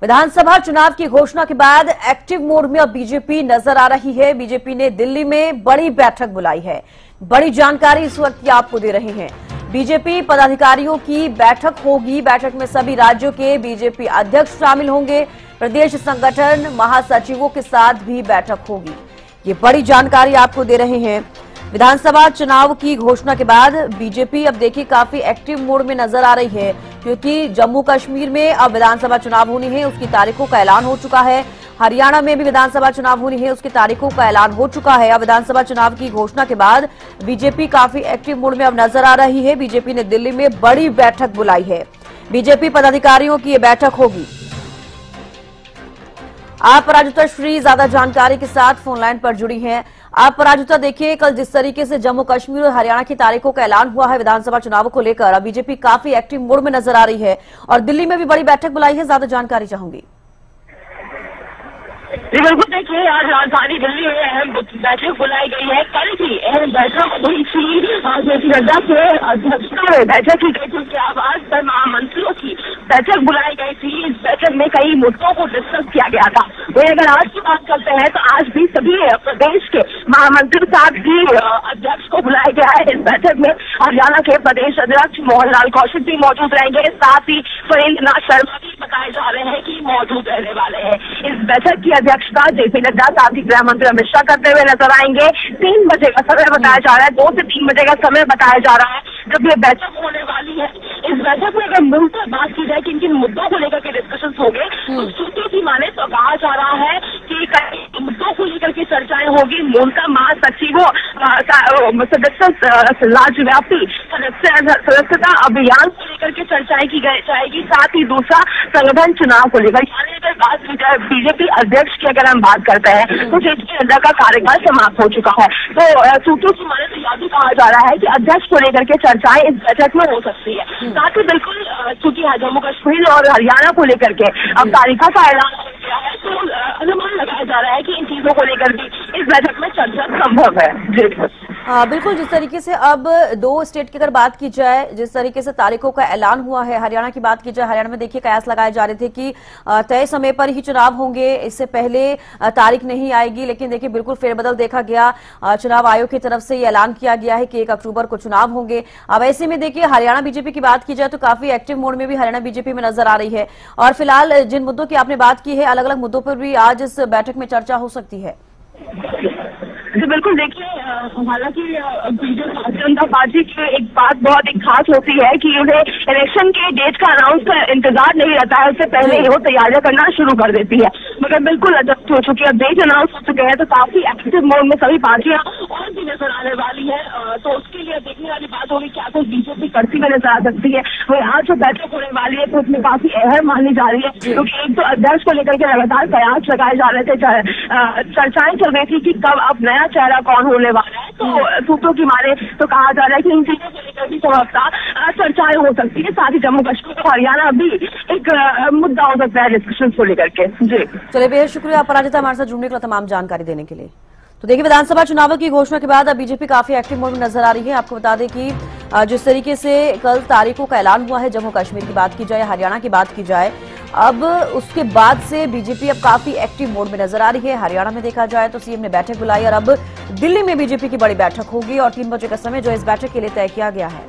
विधानसभा चुनाव की घोषणा के बाद एक्टिव मोड में अब बीजेपी नजर आ रही है। बीजेपी ने दिल्ली में बड़ी बैठक बुलाई है। बड़ी जानकारी इस वक्त आपको दे रहे हैं। बीजेपी पदाधिकारियों की बैठक होगी। बैठक में सभी राज्यों के बीजेपी अध्यक्ष शामिल होंगे। प्रदेश संगठन महासचिवों के साथ भी बैठक होगी। ये बड़ी जानकारी आपको दे रहे हैं। विधानसभा चुनाव की घोषणा के बाद बीजेपी अब देखिए काफी एक्टिव मोड में नजर आ रही है, क्योंकि जम्मू कश्मीर में अब विधानसभा चुनाव होनी है, उसकी तारीखों का ऐलान हो चुका है। हरियाणा में भी विधानसभा चुनाव होनी है, उसकी तारीखों का ऐलान हो चुका है। अब विधानसभा चुनाव की घोषणा के बाद बीजेपी काफी एक्टिव मोड में अब नजर आ रही है। बीजेपी ने दिल्ली में बड़ी बैठक बुलाई है। बीजेपी पदाधिकारियों की ये बैठक होगी। आप पराजिता श्री ज्यादा जानकारी के साथ फोनलाइन पर जुड़ी हैं। आप पराजिता, देखिए कल जिस तरीके से जम्मू कश्मीर और हरियाणा की तारीखों का ऐलान हुआ है विधानसभा चुनाव को लेकर, अब बीजेपी काफी एक्टिव मोड में नजर आ रही है और दिल्ली में भी बड़ी बैठक बुलाई है। ज्यादा जानकारी चाहूंगी। बिल्कुल, देखिए आज राजधानी दिल्ली में अहम बैठक बुलाई गई है। कल ही अहम बैठक हुई थी जेपी नड्डा के अध्यक्षता में बैठक की गई थी। उसके आवाज पर महामंत्रियों की बैठक बुलाई गई थी। इस बैठक में कई मुद्दों को डिस्कस किया गया था। वही अगर आज की बात करते हैं तो आज भी सभी प्रदेश के महामंत्री साथ ही अध्यक्ष को बुलाया गया है। इस बैठक में हरियाणा के प्रदेश अध्यक्ष मोहनलाल कौशिक भी मौजूद रहेंगे। साथ ही सुरेंद्र नाथ शर्मा भी बताए जा रहे हैं कि मौजूद रहने वाले हैं। इस बैठक की अध्यक्षता जेपी नड्डा साथ ही गृह मंत्री अमित शाह करते हुए नजर आएंगे। 3 बजे का समय बताया जा रहा है, 2 से 3 बजे का समय बताया जा रहा है जब ये बैठक होने वाली है। इस बैठक में अगर मूलतः बात की जाए किन किन मुद्दों को लेकर के डिस्कशन होंगे, तो सूत्रों की माने तो कहा जा रहा है कि कई मुद्दों को लेकर के चर्चाएं होगी। मूलतः महासचिवों सदस्य राज्यव्यापी सदस्यता अभियान को लेकर के चर्चाएं की जाएगी। साथ ही दूसरा संगठन चुनाव को लेकर, यानी अगर बात की जाए बीजेपी अध्यक्ष की अगर हम बात करते हैं तो जेपी नड्डा का कार्यकाल समाप्त हो चुका है। तो सूत्रों की माने तो यह भी कहा जा रहा है कि अध्यक्ष को लेकर के चर्चाएं इस बैठक में हो सकती है। साथ ही बिल्कुल चूंकि जम्मू कश्मीर और हरियाणा को लेकर के अब तारीखों का ऐलान हो गया है, तो अनुमान लगाया जा रहा है कि इन चीजों को लेकर भी इस बैठक में चर्चा संभव है। बिल्कुल, जिस तरीके से अब 2 स्टेट की अगर बात की जाए, जिस तरीके से तारीखों का ऐलान हुआ है, हरियाणा की बात की जाए, हरियाणा में देखिए कयास लगाए जा रहे थे कि तय समय पर ही चुनाव होंगे, इससे पहले तारीख नहीं आएगी, लेकिन देखिए बिल्कुल फेरबदल देखा गया। चुनाव आयोग की तरफ से ये ऐलान किया गया है कि 1 अक्टूबर को चुनाव होंगे। अब ऐसे में देखिए हरियाणा बीजेपी की बात की जाए तो काफी एक्टिव मोड में भी हरियाणा बीजेपी में नजर आ रही है। और फिलहाल जिन मुद्दों की आपने बात की है, अलग अलग मुद्दों पर भी आज इस बैठक में चर्चा हो सकती है। जी बिल्कुल, देखिए हालांकि भारतीय जनता पार्टी की एक बात बहुत एक खास होती है कि उन्हें इलेक्शन के डेट का अनाउंस का इंतजार नहीं रहता है, उससे पहले ही वो तैयारियां करना शुरू कर देती है। मगर बिल्कुल अडजस्ट हो चुकी है, डेट अनाउंस हो चुके हैं, तो काफी एक्टिव मोड में सभी पार्टियां और भी नजर आने वाली है। तो उसके लिए देखने वाली बात होगी क्या कुछ बीजेपी करती हुई नजर आ सकती है। वही आज जो बैठक होने वाली है तो उसमें काफी अहम मानी जा रही है, क्योंकि एक तो अध्यक्ष को लेकर के लगातार प्रयास लगाए जा रहे थे, चर्चाएं चल रही थी कि कब अब नया चेहरा कौन होने वाला है। तो सूत्रों की माने तो कहा जा रहा है कि इन चीजों को लेकर भी संभवतः चर्चाएं हो सकती है। साथ ही जम्मू कश्मीर और हरियाणा भी एक मुद्दा हो सकता है डिस्कशन को लेकर के। जी चलिए, बेहद शुक्रिया पराजिता हमारे साथ जुड़ने के लिए, तमाम जानकारी देने के लिए। तो देखिए विधानसभा चुनावों की घोषणा के बाद अब बीजेपी काफी एक्टिव मोड में नजर आ रही है। आपको बता दें कि जिस तरीके से कल तारीखों का ऐलान हुआ है, जम्मू कश्मीर की बात की जाए, हरियाणा की बात की जाए, अब उसके बाद से बीजेपी अब काफी एक्टिव मोड में नजर आ रही है। हरियाणा में देखा जाए तो सीएम ने बैठक बुलाई और अब दिल्ली में बीजेपी की बड़ी बैठक होगी और 3 बजे का समय जो इस बैठक के लिए तय किया गया है।